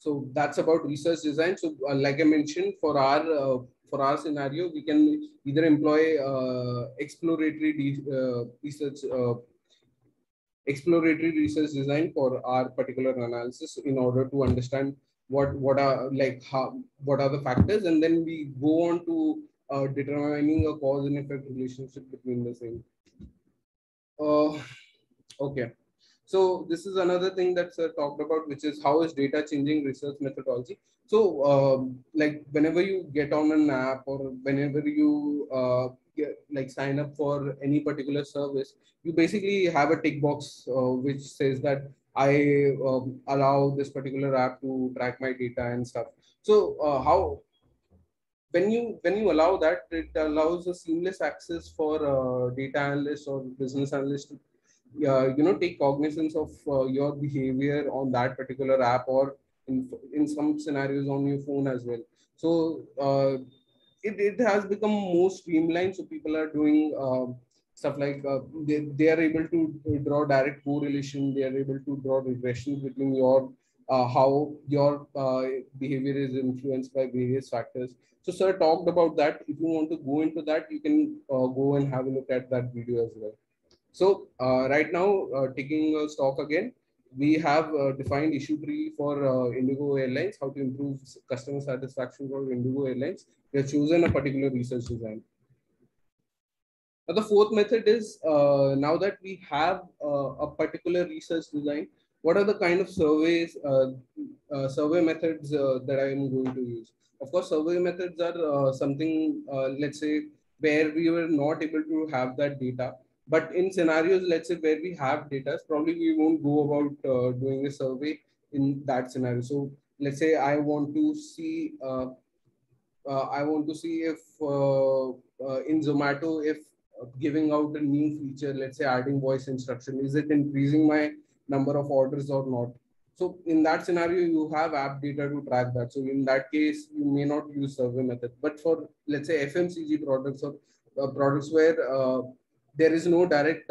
So that's about research design. So like I mentioned, for our scenario, we can either employ exploratory research design for our particular analysis in order to understand what are like how what are the factors, and then we go on to determining a cause and effect relationship between the same. Uh, okay. So this is another thing that sir talked about, which is how is data changing research methodology. So like whenever you get on an app or whenever you like sign up for any particular service, you basically have a tick box which says that I allow this particular app to track my data and stuff. So how when you allow that, it allows a seamless access for data analysts or business analysts to take cognizance of your behavior on that particular app, or in some scenarios on your phone as well. So it has become more streamlined, so people are doing stuff like they are able to draw direct correlation, they are able to draw regressions between your how your behavior is influenced by various factors. So sir talked about that. If you want to go into that, you can go and have a look at that video as well. So right now, taking stock again, we have defined issue tree for Indigo Airlines, how to improve customer satisfaction for Indigo Airlines. We have chosen a particular research design. Now, the fourth method is now that we have a particular research design, what are the kind of survey methods that I am going to use? Of course, survey methods are something, let's say, where we were not able to have that data. But in scenarios, let's say, where we have data, probably we won't go about doing a survey in that scenario. So let's say I want to see if in Zomato, if giving out a new feature, let's say adding voice instruction, is it increasing my number of orders or not? So in that scenario, you have app data to track that. So in that case, you may not use survey method. But for, let's say, FMCG products or products where there is no direct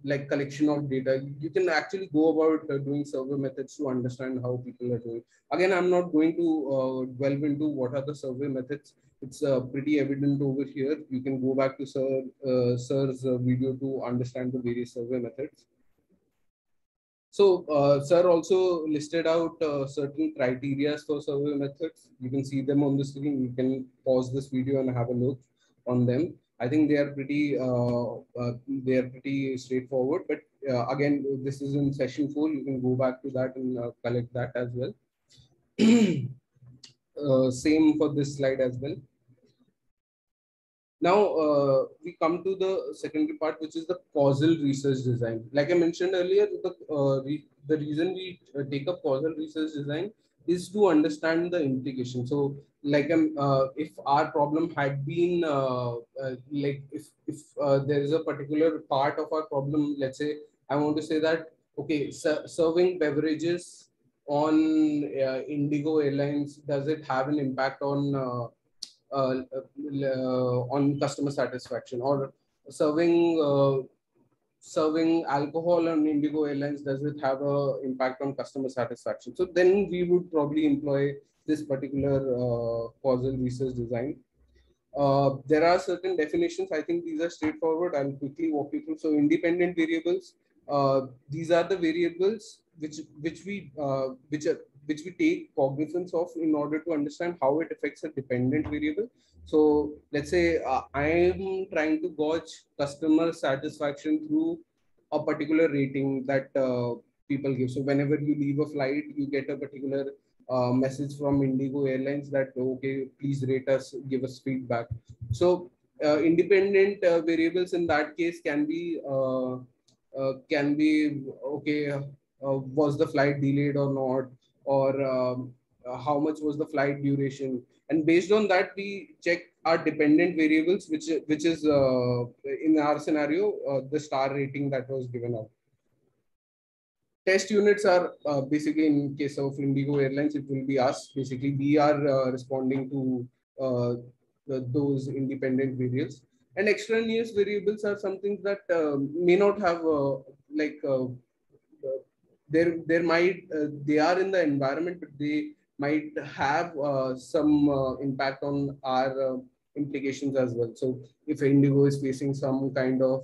like collection of data, you can actually go about doing survey methods to understand how people are doing. Again, I'm not going to delve into what are the survey methods. It's pretty evident over here. You can go back to sir's video to understand the various survey methods. So sir also listed out certain criteria for survey methods. You can see them on the screen. You can pause this video and have a look on them. I think they are pretty straightforward. But again, this is in session 4. You can go back to that and collect that as well. Same for this slide as well. Now we come to the secondary part, which is the causal research design. Like I mentioned earlier, the reason we take up causal research design is to understand the implication. So, like if our problem had been like if there is a particular part of our problem, let's say I want to say that okay, serving beverages on Indigo Airlines, does it have an impact on customer satisfaction, or serving alcohol on Indigo Airlines, does it have a impact on customer satisfaction? So then we would probably employ this particular causal research design. There are certain definitions. I think these are straightforward. I'll quickly walk you through. So independent variables. These are the variables which we take cognizance of in order to understand how it affects a dependent variable. So let's say I am trying to gauge customer satisfaction through a particular rating that people give. So whenever you leave a flight, you get a particular message from Indigo Airlines that okay, please rate us, give us feedback. So independent variables in that case can be okay, was the flight delayed or not, or how much was the flight duration, and based on that we check our dependent variables, which is in our scenario the star rating that was given out. Test units are basically, in case of Indigo Airlines, it will be us. Basically, we are responding to those independent variables. And extraneous variables are something that may not have like there might they are in the environment, but they might have some impact on our implications as well. So if Indigo is facing some kind of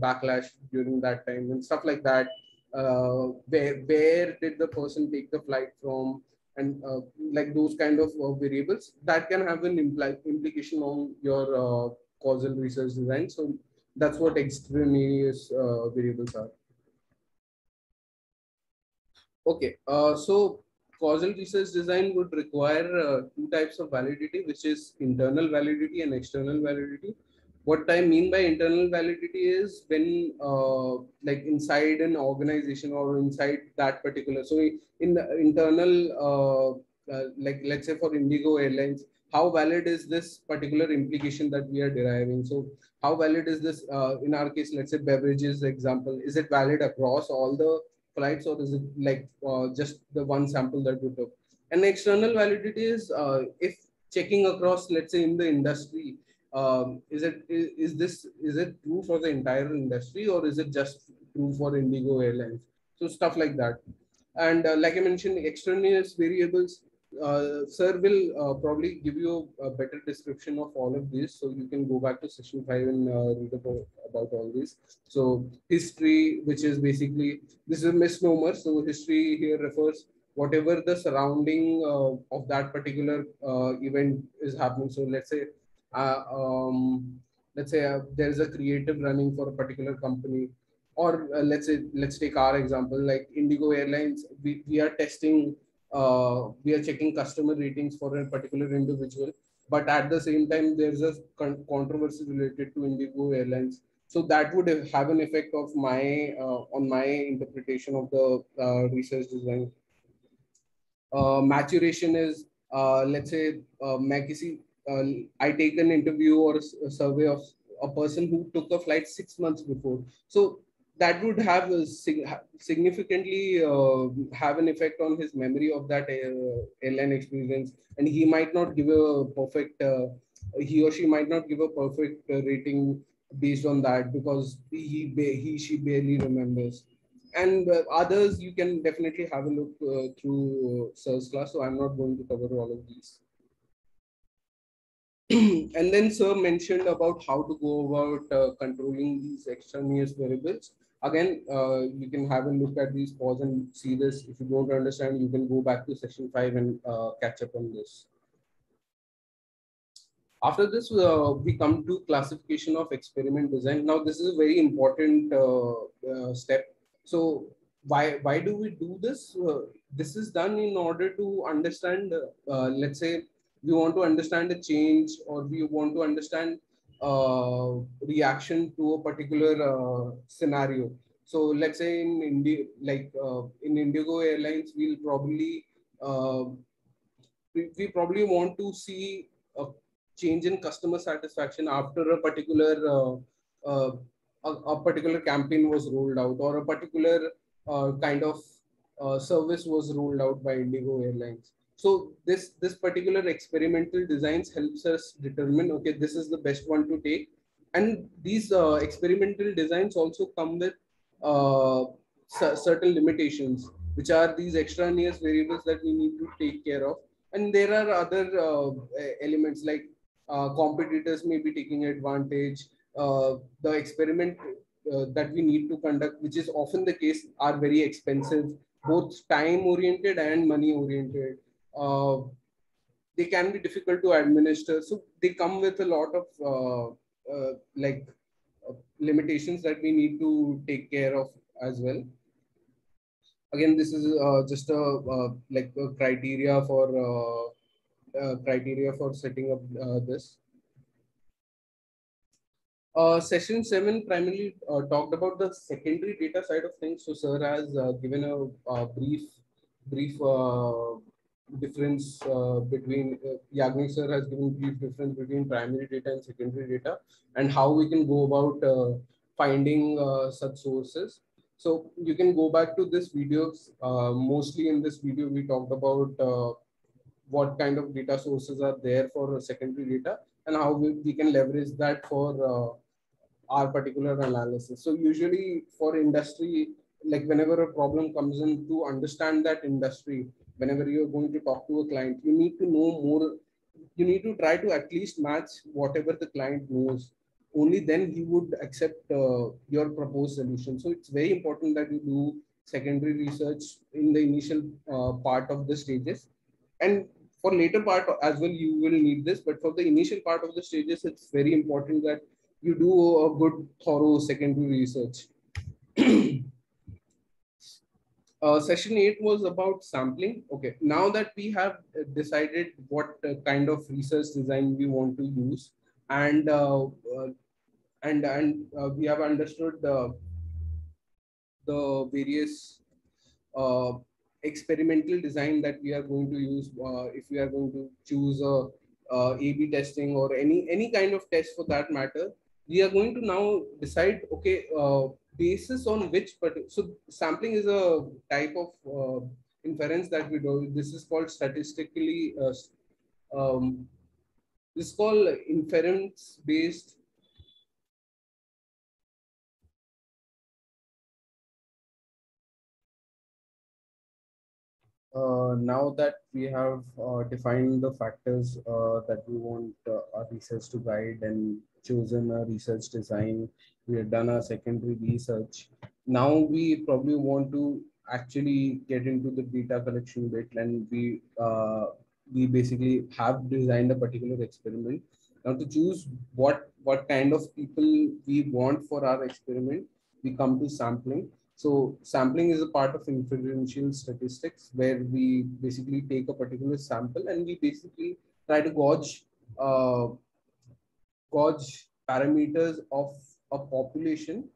backlash during that time and stuff like that, where did the person take the flight from, and like those kind of variables that can have an implication on your causal research design. So that's what extraneous variables are. Okay, so causal research design would require two types of validity, which is internal validity and external validity. What I mean by internal validity is when, like inside an organization or inside that particular. So in the internal, like let's say for Indigo Airlines, how valid is this particular implication that we are deriving? So how valid is this in our case? Let's say beverages example. Is it valid across all the flights, or is it like just the one sample that we took? And external validity is if checking across, let's say in the industry, is it true for the entire industry, or is it just true for Indigo Airlines? So stuff like that. And like I mentioned, extraneous variables. Sir will probably give you a better description of all of this, so you can go back to session 5 and read about all this. So history, which is basically, this is a misnomer. So history here refers whatever the surrounding of that particular event is happening. So uh, um, let's say there's a creative running for a particular company, or let's take our example, like Indigo Airlines. We are testing, we are checking customer ratings for a particular individual, but at the same time there's a controversy related to Indigo Airlines. So that would have an effect of my on my interpretation of the research design. Maturation is, let's say, uh, I take an interview or a survey of a person who took a flight 6 months before. So that would have a significantly have an effect on his memory of that airline experience, and he might not give a perfect, he or she might not give a perfect rating based on that, because she barely remembers. And others you can definitely have a look through Sir's class, so I'm not going to cover all of these. And then Sir mentioned about how to go about controlling these extraneous variables. Again, you can have a look at these, pause and see this. If you don't understand, you can go back to session 5 and catch up on this. After this, we come to classification of experiment design. Now, this is a very important step. So, why do we do this? This is done in order to understand. Let's say we want to understand a change, or we want to understand reaction to a particular scenario. So, let's say in India, like in Indigo Airlines, uh, we probably want to see a change in customer satisfaction after a particular uh, a particular campaign was rolled out, or a particular kind of service was rolled out by Indigo Airlines. So this particular experimental designs helps us determine, okay, this is the best one to take. And these experimental designs also come with uh, certain limitations, which are these extraneous variables that we need to take care of. And there are other elements, like competitors may be taking advantage. The experiment that we need to conduct, which is often the case, are very expensive, both time oriented and money oriented. They can be difficult to administer, so they come with a lot of limitations that we need to take care of as well. Again, this is just a like a criteria for setting up this. Session 7 primarily talked about the secondary data side of things. So Sir has given a brief difference between, Yagnik Sir has given brief difference between primary data and secondary data, and how we can go about finding such sources. So you can go back to this video. Mostly in this video, we talked about what kind of data sources are there for secondary data, and how we can leverage that for our particular analysis. So usually for industry, like whenever a problem comes in, to understand that industry, whenever you're going to talk to a client, you need to know more. You need to try to at least match whatever the client knows. Only then he would accept your proposed solution. So it's very important that you do secondary research in the initial part of the stages, and for later part as well you will need this, but for the initial part of the stages it's very important that you do a good thorough secondary research. Session 8 was about sampling. Okay, now that we have decided what kind of research design we want to use, and we have understood the various uh, experimental design that we are going to use, if we are going to choose a A/B testing or any kind of test for that matter, we are going to now decide, okay, basis on which so sampling is a type of inference that we do. This is called statistically um, this is called inference based. Now that we have defined the factors that we want our research to guide and chosen a research design, we have done our secondary research. Now we probably want to actually get into the data collection bit, and we basically have designed a particular experiment. Now to choose what kind of people we want for our experiment, we come to sampling. So sampling is a part of inferential statistics where we basically take a particular sample and we basically try to uh, gauge parameters of a population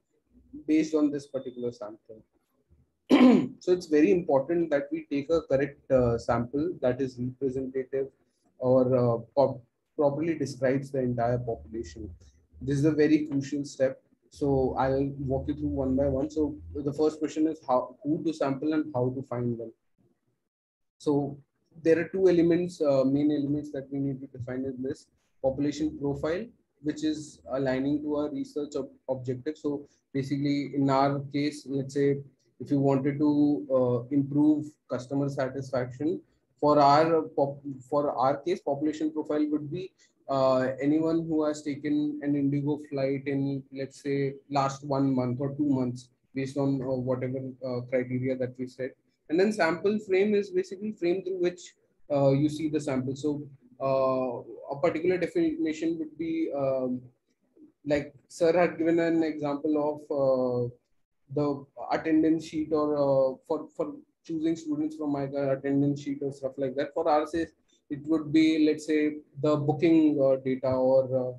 based on this particular sample. So it's very important that we take a correct sample that is representative or properly describes the entire population. This is a very crucial step. So I'll walk you through one by one. So the first question is who to sample and how to find them. So there are two elements, main elements that we need to define in this: population profile, which is aligning to our research objective. So basically, in our case, let's say if you wanted to improve customer satisfaction, for our case, population profile would be anyone who has taken an Indigo flight in, let's say, last 1 month or 2 months, based on whatever criteria that we set. And then sample frame is basically frame through which you see the sample. So a particular definition would be like sir had given an example of the attendance sheet, or for choosing students from my attendance sheet or stuff like that. For ours, it would be, let's say, the booking data, or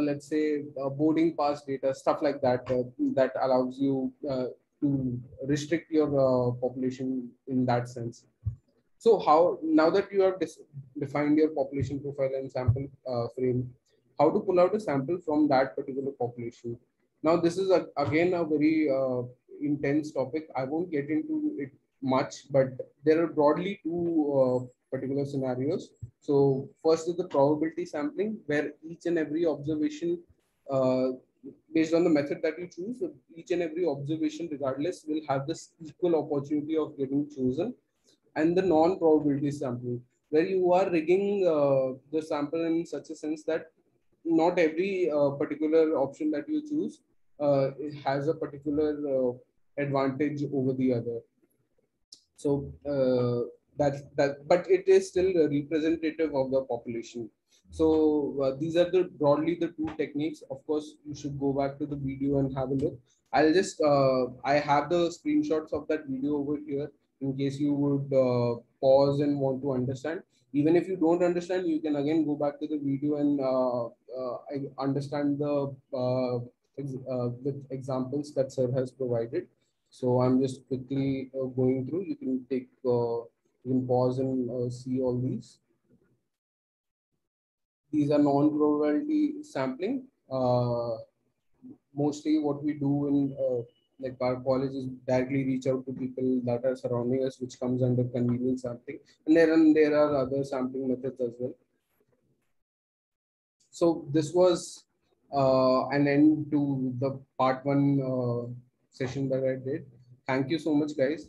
let's say boarding pass data, stuff like that, that allows you to restrict your population in that sense. So how, now that you have defined your population profile and sample frame, how to pull out a sample from that particular population? Now this is again a very intense topic. I won't get into it much, but there are broadly two particular scenarios. So first is the probability sampling, where each and every observation, uh, based on the method that you choose, so each and every observation regardless will have this equal opportunity of getting chosen. And the non-probability sampling, where you are rigging the sample in such a sense that not every particular option that you choose it has a particular advantage over the other. So but it is still representative of the population. So these are the broadly the two techniques. Of course, you should go back to the video and have a look. I'll just I have the screenshots of that video over here in case you would pause and want to understand. Even if you don't understand, you can again go back to the video and I understand the with examples that sir has provided. So I'm just quickly going through. You can you can pause and see all these. These are non-probability sampling. Mostly what we do in like our college is directly reach out to people that are surrounding us, which comes under convenience sampling. And there are other sampling methods as well. So this was an end to the part one session that I did. Thank you so much, guys.